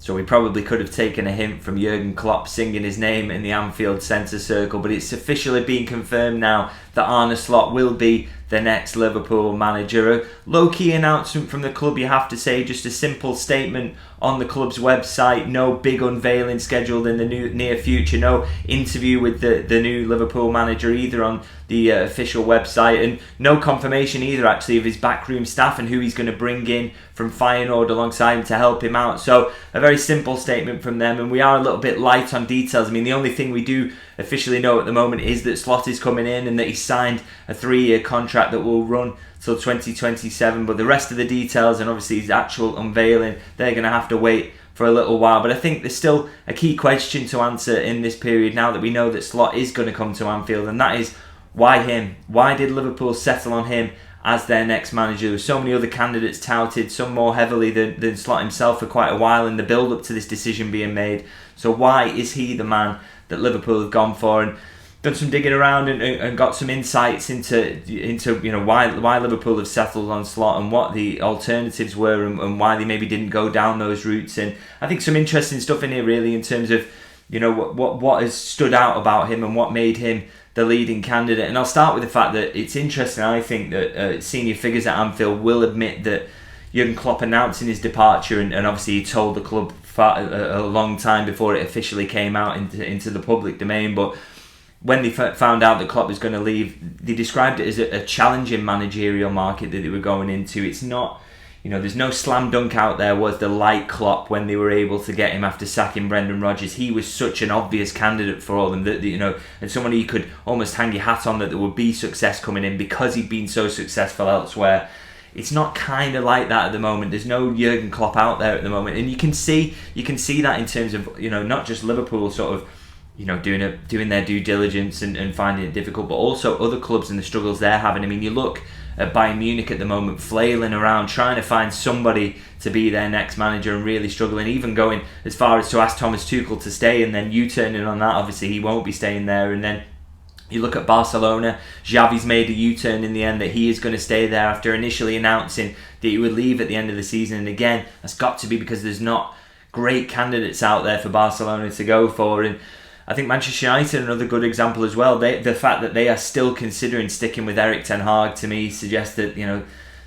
So we probably could have taken a hint from Jurgen Klopp singing his name in the Anfield centre circle, but it's officially been confirmed now that Arne Slot will be the next Liverpool manager. A low-key announcement from the club, you have to say, just a simple statement on the club's website. No big unveiling scheduled in the near future. No interview with the new Liverpool manager either on the official website, and no confirmation either actually of his backroom staff and who he's going to bring in from Feyenoord alongside him to help him out. So a very simple statement from them, and we are a little bit light on details. I mean, the only thing we do officially know at the moment is that Slot is coming in and that he signed a 3-year contract that will run till 2027, but the rest of the details and obviously his actual unveiling, they're going to have to wait for a little while. But I think there's still a key question to answer in this period now that we know that Slot is going to come to Anfield, and that is, why him? Why did Liverpool settle on him as their next manager? There were so many other candidates touted, some more heavily than Slot himself for quite a while in the build-up to this decision being made. So why is he the man that Liverpool have gone for? And done some digging around and got some insights into why Liverpool have settled on Slot and what the alternatives were and why they maybe didn't go down those routes. And I think some interesting stuff in here really in terms of what has stood out about him and what made him the leading candidate. And I'll start with the fact that it's interesting, I think, that senior figures at Anfield will admit that Jurgen Klopp announcing his departure, and obviously he told the club a long time before it officially came out into the public domain, but when they found out that Klopp was going to leave, they described it as a challenging managerial market that they were going into. It's not, there's no slam dunk out there, was the like Klopp when they were able to get him after sacking Brendan Rodgers. He was such an obvious candidate for all them that and someone you could almost hang your hat on that there would be success coming in because he'd been so successful elsewhere. It's not kind of like that at the moment. There's no Jurgen Klopp out there at the moment, and you can see that in terms of not just Liverpool sort of doing their due diligence and finding it difficult, but also other clubs and the struggles they're having. I mean, you look at Bayern Munich at the moment, flailing around trying to find somebody to be their next manager and really struggling, even going as far as to ask Thomas Tuchel to stay, and then U-turning on that. Obviously he won't be staying there. And then you look at Barcelona, Xavi's made a U-turn in the end that he is going to stay there after initially announcing that he would leave at the end of the season. And again, that's got to be because there's not great candidates out there for Barcelona to go for. And I think Manchester United are another good example as well. The fact that they are still considering sticking with Erik ten Hag, to me, suggests that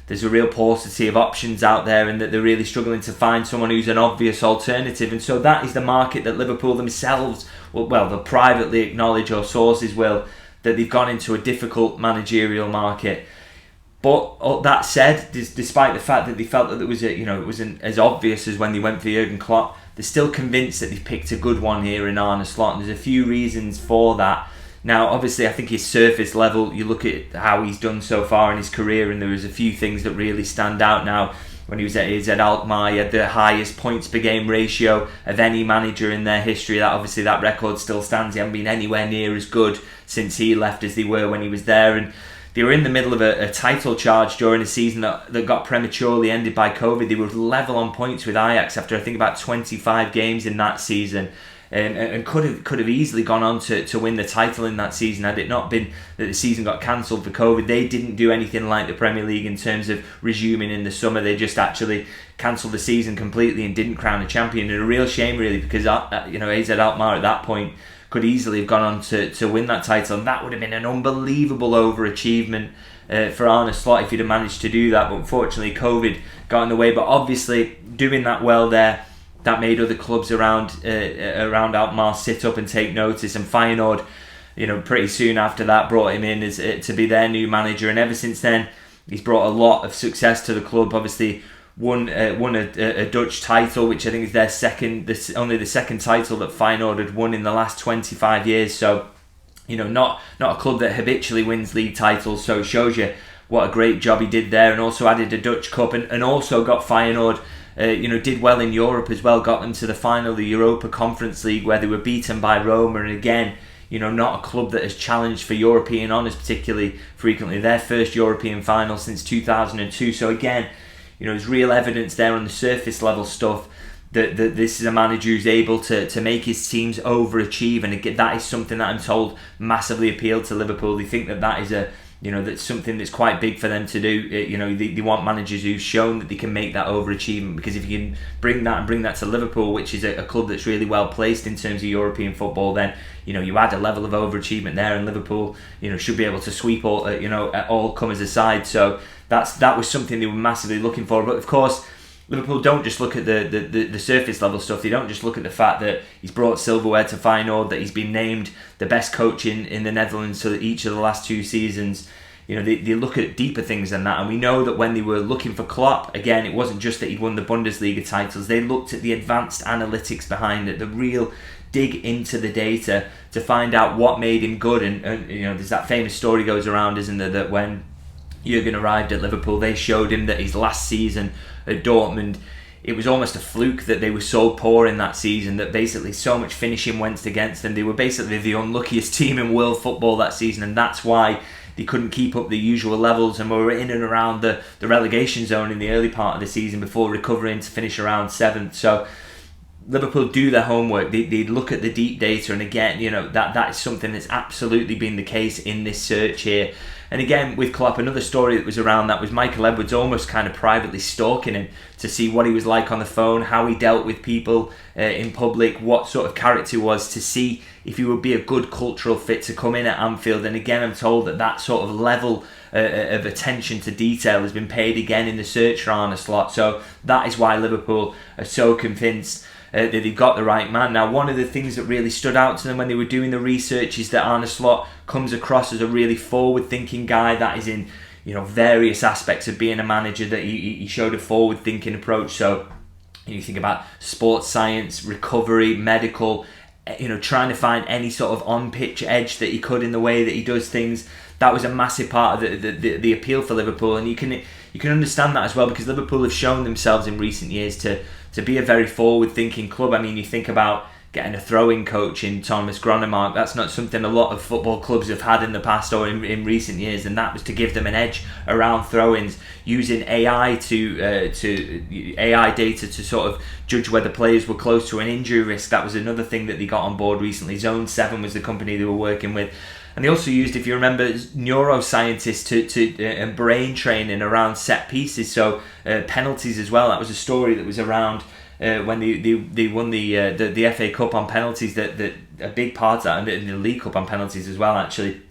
there's a real paucity of options out there and that they're really struggling to find someone who's an obvious alternative. And so that is the market that Liverpool themselves, they'll privately acknowledge, or sources will, that they've gone into a difficult managerial market. But all that said, despite the fact that they felt that it wasn't as obvious as when they went for Jurgen Klopp, they're still convinced that they've picked a good one here in Arne Slot, and there's a few reasons for that. Now, obviously, I think his surface level, you look at how he's done so far in his career, and there was a few things that really stand out now. When he was at Alkmaar, he had the highest points per game ratio of any manager in their history. That record still stands. He hasn't been anywhere near as good since he left as they were when he was there. And they were in the middle of a title charge during a season that got prematurely ended by COVID. They were level on points with Ajax after I think about 25 games in that season, and could have easily gone on to win the title in that season had it not been that the season got cancelled for COVID. They didn't do anything like the Premier League in terms of resuming in the summer. They just actually cancelled the season completely and didn't crown a champion. And a real shame really, because AZ Alkmaar at that point could easily have gone on to win that title, and that would have been an unbelievable overachievement for Arne Slot if he'd have managed to do that. But unfortunately COVID got in the way. But obviously doing that well there, that made other clubs around Alkmaar sit up and take notice, and Feyenoord pretty soon after that brought him in as to be their new manager. And ever since then he's brought a lot of success to the club. Obviously won a Dutch title, which I think is their only the second title that Feyenoord had won in the last 25 years. So, not a club that habitually wins league titles. So it shows you what a great job he did there, and also added a Dutch Cup, and also got Feyenoord, did well in Europe as well, got them to the final of the Europa Conference League where they were beaten by Roma. And again, not a club that has challenged for European honours particularly frequently. Their first European final since 2002. So again, there's real evidence there on the surface level stuff that this is a manager who's able to make his teams overachieve, and again, that is something that I'm told massively appealed to Liverpool. They think that is that's something that's quite big for them to do. They want managers who've shown that they can make that overachievement, because if you can bring that to Liverpool, which is a club that's really well placed in terms of European football, then you add a level of overachievement there, and Liverpool should be able to sweep all comers aside. So that was something they were massively looking for. But of course, Liverpool don't just look at the surface level stuff. They don't just look at the fact that he's brought silverware to Feyenoord, that he's been named the best coach in the Netherlands for each of the last 2 seasons. They look at deeper things than that. And we know that when they were looking for Klopp, again, it wasn't just that he'd won the Bundesliga titles. They looked at the advanced analytics behind it, the real dig into the data to find out what made him good. And there's that famous story goes around, isn't there, that when Jurgen arrived at Liverpool, they showed him that his last season at Dortmund, it was almost a fluke that they were so poor in that season, that basically so much finishing went against them. They were basically the unluckiest team in world football that season, and that's why they couldn't keep up the usual levels and were in and around the relegation zone in the early part of the season before recovering to finish around 7th. So Liverpool do their homework. They look at the deep data, and again, that is something that's absolutely been the case in this search here. And again, with Klopp, another story that was around that was Michael Edwards almost kind of privately stalking him to see what he was like on the phone, how he dealt with people in public, what sort of character he was, to see if he would be a good cultural fit to come in at Anfield. And again, I'm told that sort of level of attention to detail has been paid again in the search for Arne Slot. So that is why Liverpool are so convinced that they've got the right man. Now, one of the things that really stood out to them when they were doing the research is that Arne Slot comes across as a really forward-thinking guy that is in various aspects of being a manager, that he showed a forward-thinking approach. So you think about sports science, recovery, medical, trying to find any sort of on-pitch edge that he could in the way that he does things. That was a massive part of the appeal for Liverpool, and you can understand that as well, because Liverpool have shown themselves in recent years to be a very forward-thinking club. I mean, you think about getting a throwing coach in Thomas Gronemark. That's not something a lot of football clubs have had in the past or in recent years, and that was to give them an edge around throw-ins, using AI AI data to sort of judge whether players were close to an injury risk. That was another thing that they got on board recently. Zone 7 was the company they were working with. And they also used, if you remember, neuroscientists and brain training around set pieces, so penalties as well. That was a story that was around when they won the FA Cup on penalties. That a big part of that, and the League Cup on penalties as well, actually,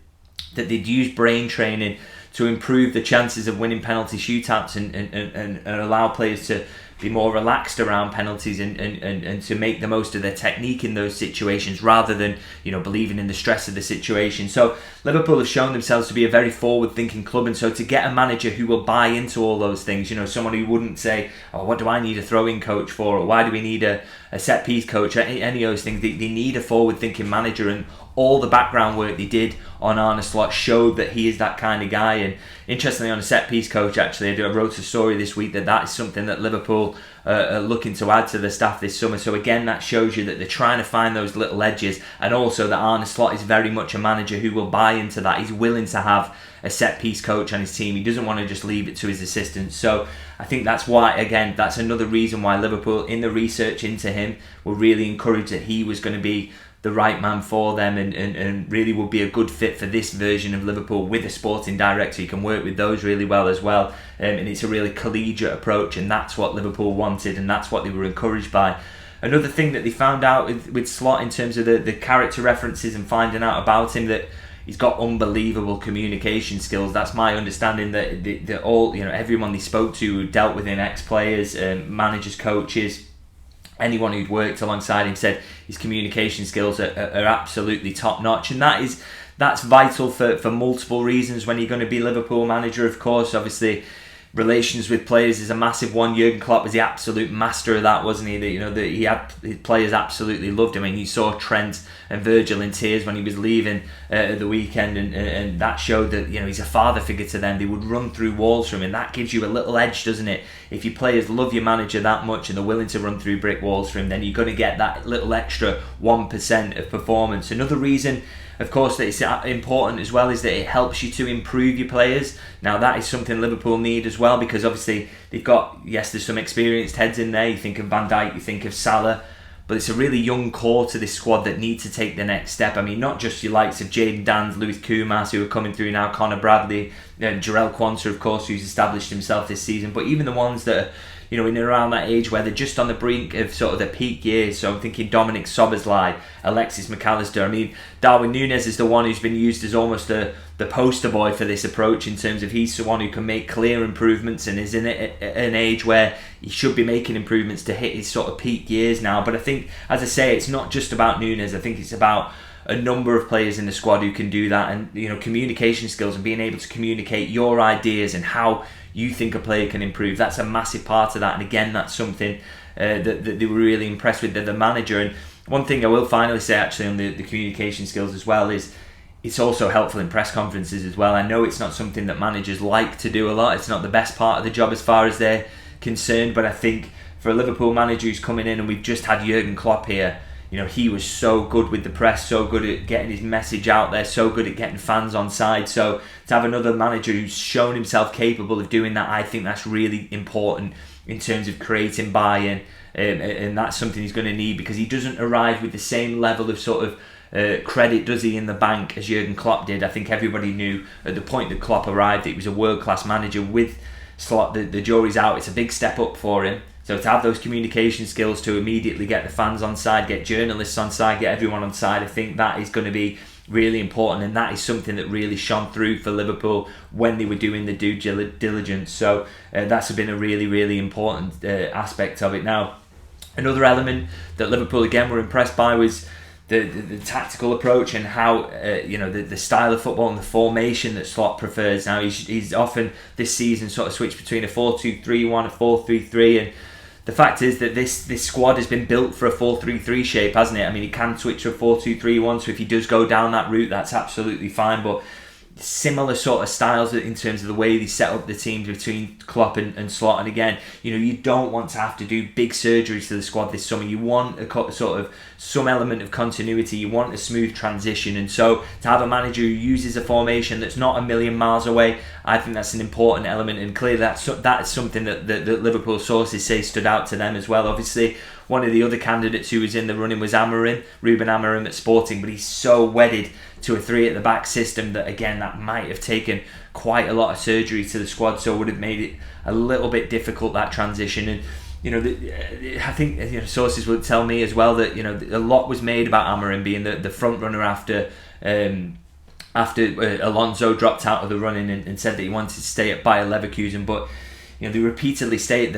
that they'd use brain training to improve the chances of winning penalty shootouts and allow players to be more relaxed around penalties and to make the most of their technique in those situations, rather than believing in the stress of the situation. So Liverpool have shown themselves to be a very forward-thinking club, and so to get a manager who will buy into all those things, someone who wouldn't say, "Oh, what do I need a throwing coach for?" or "Why do we need a set-piece coach?" Any of those things. They need a forward-thinking manager, and all the background work they did on Arne Slot showed that he is that kind of guy. And interestingly, on a set-piece coach, actually, I wrote a story this week that is something that Liverpool are looking to add to the staff this summer. So again, that shows you that they're trying to find those little edges, and also that Arne Slot is very much a manager who will buy into that. He's willing to have a set-piece coach on his team. He doesn't want to just leave it to his assistants. So I think that's why, again, that's another reason why Liverpool, in the research into him, were really encouraged that he was going to be the right man for them, and really would be a good fit for this version of Liverpool with a sporting director. You can work with those really well as well, and it's a really collegiate approach, and that's what Liverpool wanted, and that's what they were encouraged by. Another thing that they found out with Slot in terms of the character references and finding out about him, that he's got unbelievable communication skills. That's my understanding, that all everyone they spoke to who dealt with him, ex-players, managers, coaches, anyone who'd worked alongside him, said his communication skills are absolutely top notch, and that's vital for multiple reasons when you're going to be Liverpool manager. Of course, obviously, relations with players is a massive one. Jurgen Klopp was the absolute master of that, wasn't he? That he had his players absolutely loved him. I mean, you saw Trent and Virgil in tears when he was leaving at the weekend, and that showed that he's a father figure to them. They would run through walls for him, and that gives you a little edge, doesn't it? If your players love your manager that much and they're willing to run through brick walls for him, then you're going to get that little extra 1% of performance. Another reason, of course, that it's important as well is that it helps you to improve your players. Now, that is something Liverpool need as well, because obviously they've got, yes, there's some experienced heads in there. You think of Van Dijk, you think of Salah, but it's a really young core to this squad that need to take the next step. I mean, not just your likes of Jaden Dans, Louis Kumas, who are coming through now, Connor Bradley, Jarrell Quansah, of course, who's established himself this season, but even the ones that are, in and around that age where they're just on the brink of sort of their peak years. So I'm thinking Dominic Soboslai, Alexis McAllister. I mean, Darwin Núñez is the one who's been used as almost the poster boy for this approach, in terms of he's the one who can make clear improvements and is in an age where he should be making improvements to hit his sort of peak years now. But I think, as I say, it's not just about Núñez. I think it's about a number of players in the squad who can do that, and communication skills and being able to communicate your ideas and how you think a player can improve. That's a massive part of that, and again, that's something that they were really impressed with, the manager. And one thing I will finally say actually on the communication skills as well is it's also helpful in press conferences as well. I know it's not something that managers like to do a lot. It's not the best part of the job as far as they're concerned, but I think for a Liverpool manager who's coming in, and we've just had Jurgen Klopp here, he was so good with the press, so good at getting his message out there, so good at getting fans on side. So to have another manager who's shown himself capable of doing that, I think that's really important in terms of creating buy-in, and that's something he's going to need, because he doesn't arrive with the same level of sort of credit, does he, in the bank as Jurgen Klopp did. I think everybody knew at the point that Klopp arrived that he was a world-class manager. With Slot, the jury's out. It's a big step up for him. So to have those communication skills to immediately get the fans on side, get journalists on side, get everyone on side, I think that is going to be really important, and that is something that really shone through for Liverpool when they were doing the due diligence. So that's been a really, really important aspect of it. Now, another element that Liverpool again were impressed by was the tactical approach, and how the style of football and the formation that Slot prefers. Now he's often this season sort of switched between a 4-2-3-1, a 4-3-3, and the fact is that this squad has been built for a 4-3-3 shape, hasn't it? I mean, he can switch to a 4-2-3-1, so if he does go down that route, that's absolutely fine. But similar sort of styles in terms of the way they set up the teams between Klopp and Slot. And again, you don't want to have to do big surgeries to the squad this summer. You want a sort of some element of continuity. You want a smooth transition, and so to have a manager who uses a formation that's not a million miles away, I think that's an important element. And clearly that's something that Liverpool sources say stood out to them as well. Obviously, one of the other candidates who was in the running was Ruben Amorim at Sporting, but he's so wedded to a three at the back system that again, that might have taken quite a lot of surgery to the squad, so would have made it a little bit difficult, that transition. And I think sources would tell me as well that a lot was made about Amorim being the front runner after Alonso dropped out of the running and said that he wanted to stay at Bayer Leverkusen, but they repeatedly state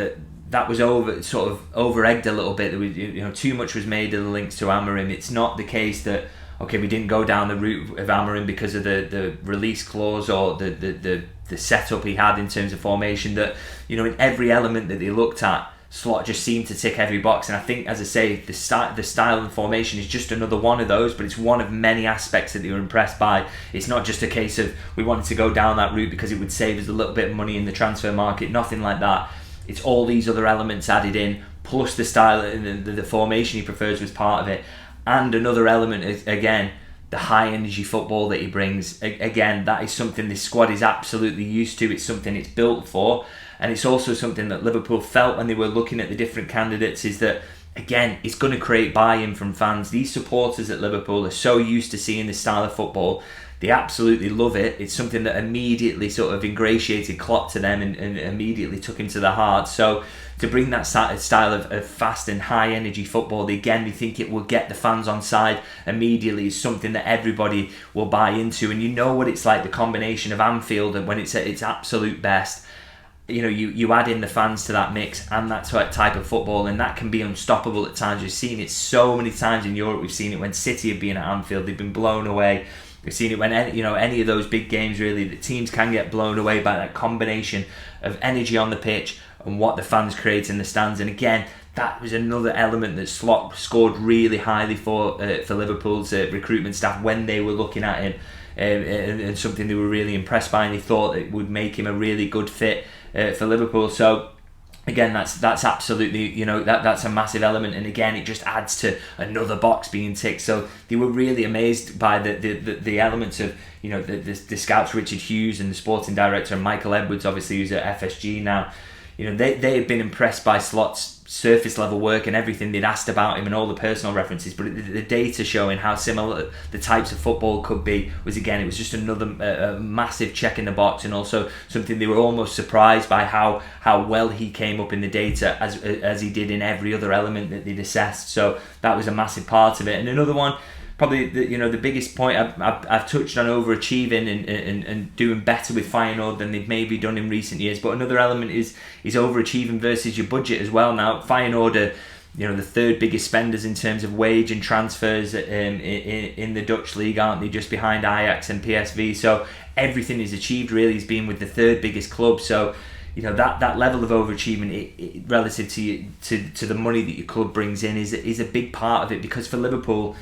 that was over-egged a little bit. There was, too much was made of the links to Amorim. It's not the case that we didn't go down the route of Amorim because of the release clause or the setup he had in terms of formation. That in every element that they looked at, Slot just seemed to tick every box. And I think, as I say, the style and formation is just another one of those, but it's one of many aspects that they were impressed by. It's not just a case of we wanted to go down that route because it would save us a little bit of money in the transfer market. Nothing like that. It's all these other elements added in, plus the style and the formation he prefers was part of it. And another element is, again, the high energy football that he brings. Again, that is something this squad is absolutely used to. It's something it's built for. And it's also something that Liverpool felt when they were looking at the different candidates, is that, again, it's going to create buy-in from fans. These supporters at Liverpool are so used to seeing this style of football. They absolutely love it. It's something that immediately sort of ingratiated Klopp to them and immediately took him to the heart. So to bring that style of fast and high energy football, they think it will get the fans on side immediately, is something that everybody will buy into. And what it's like, the combination of Anfield, and when it's at its absolute best, you add in the fans to that mix and that type of football, and that can be unstoppable at times. We've seen it so many times in Europe. We've seen it when City have been at Anfield, they've been blown away. We've seen it when any of those big games, really, the teams can get blown away by that combination of energy on the pitch and what the fans create in the stands. And again, that was another element that Slot scored really highly for Liverpool's recruitment staff when they were looking at him, and something they were really impressed by, and they thought it would make him a really good fit for Liverpool. So again, that's absolutely, that's a massive element, and again, it just adds to another box being ticked. So they were really amazed by the elements of, the scouts, Richard Hughes and the sporting director, and Michael Edwards, obviously, who's at FSG now. they had been impressed by Slot's surface level work and everything they'd asked about him and all the personal references, but the data showing how similar the types of football could be was, again, it was just another massive check in the box, and also something they were almost surprised by how well he came up in the data as he did in every other element that they'd assessed. So that was a massive part of it. And another one, probably the biggest point I've touched on, overachieving and doing better with Feyenoord than they've maybe done in recent years. But another element is overachieving versus your budget as well. Now Feyenoord are the third biggest spenders in terms of wage and transfers in the Dutch league, aren't they? Just behind Ajax and PSV. So everything he's achieved really has been with the third biggest club. So that level of overachievement relative to the money that your club brings in is a big part of it, because for Liverpool,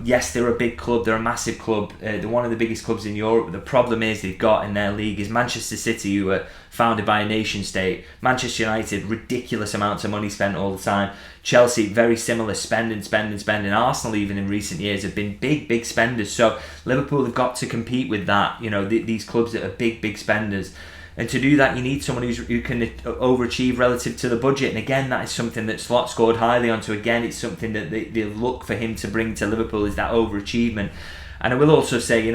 yes, they're a big club, they're a massive club, they're one of the biggest clubs in Europe. The problem is they've got in their league is Manchester City, who are founded by a nation state. Manchester United, ridiculous amounts of money spent all the time. Chelsea, very similar, spending. Arsenal, even in recent years, have been big spenders. So Liverpool have got to compete with that, these clubs that are big spenders. And to do that, you need someone who can overachieve relative to the budget. And again, that is something that Slot scored highly onto. Again, it's something that they look for him to bring to Liverpool, is that overachievement. And I will also say,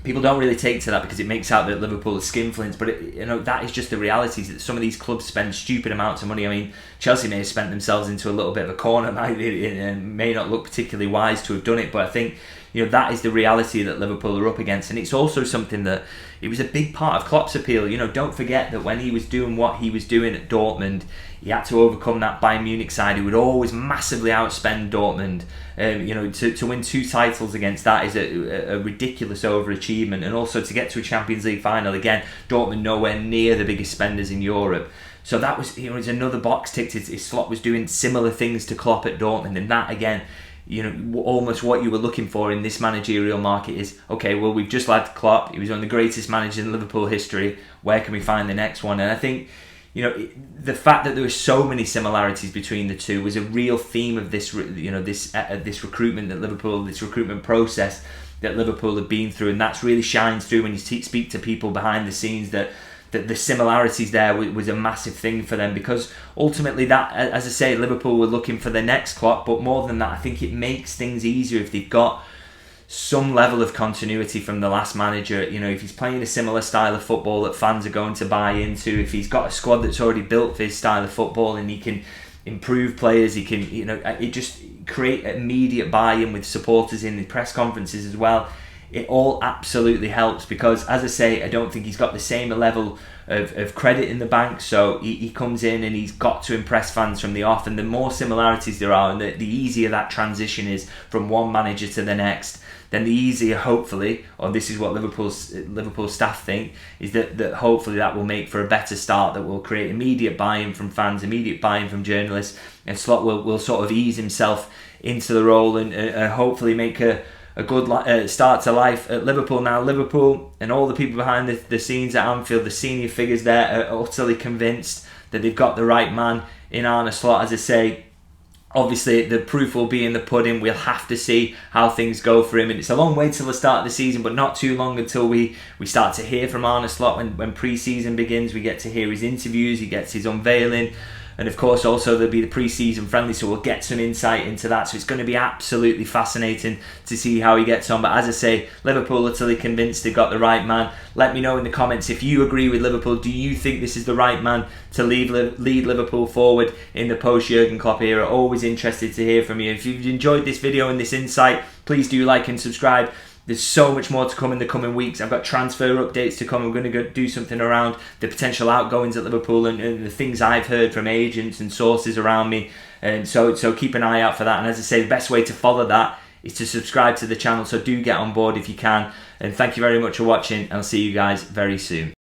people don't really take to that because it makes out that Liverpool are skinflints, but that is just the reality, is that some of these clubs spend stupid amounts of money. I mean, Chelsea may have spent themselves into a little bit of a corner, and may not look particularly wise to have done it, but I think that is the reality that Liverpool are up against. And it's also something that it was a big part of Klopp's appeal. Don't forget that when he was doing what he was doing at Dortmund, he had to overcome that Bayern Munich side who would always massively outspend Dortmund. To win 2 titles against that is a ridiculous overachievement. And also to get to a Champions League final, again, Dortmund nowhere near the biggest spenders in Europe. So that was, it was another box ticked. His Slot was doing similar things to Klopp at Dortmund, and that again, almost what you were looking for in this managerial market is, okay, well, we've just had Klopp. He was one of the greatest managers in Liverpool history. Where can we find the next one? And I think, the fact that there were so many similarities between the two was a real theme of this, this recruitment that Liverpool, this recruitment process that Liverpool have been through, and that's really shines through when you speak to people behind the scenes, that the similarities there was a massive thing for them, because ultimately that, as I say, Liverpool were looking for the next Klopp, but more than that, I think it makes things easier if they've got some level of continuity from the last manager. If he's playing a similar style of football that fans are going to buy into, if he's got a squad that's already built for his style of football and he can improve players, he can, it just create immediate buy-in with supporters in the press conferences as well. It all absolutely helps, because, as I say, I don't think he's got the same level of credit in the bank. So he comes in and he's got to impress fans from the off. And the more similarities there are, and the easier that transition is from one manager to the next, then the easier, hopefully, or this is what Liverpool staff think, is that hopefully that will make for a better start, that will create immediate buy-in from fans, immediate buy-in from journalists, and Slot will sort of ease himself into the role and hopefully make a good start to life at Liverpool. Now, Liverpool and all the people behind the scenes at Anfield, the senior figures there, are utterly convinced that they've got the right man in Arne Slot. As I say, obviously the proof will be in the pudding. We'll have to see how things go for him, and it's a long way till the start of the season, but not too long until we start to hear from Arne Slot. When pre-season begins, we get to hear his interviews, he gets his unveiling, and of course also there'll be the pre-season friendly, so we'll get some insight into that. So it's going to be absolutely fascinating to see how he gets on. But as I say, Liverpool are totally convinced they've got the right man. Let me know in the comments if you agree with Liverpool. Do you think this is the right man to lead Liverpool forward in the post-Jurgen Klopp era? Always interested to hear from you. If you've enjoyed this video and this insight, please do like and subscribe. There's so much more to come in the coming weeks. I've got transfer updates to come. I'm going to go do something around the potential outgoings at Liverpool and the things I've heard from agents and sources around me. And so keep an eye out for that. And as I say, the best way to follow that is to subscribe to the channel. So do get on board if you can. And thank you very much for watching. I'll see you guys very soon.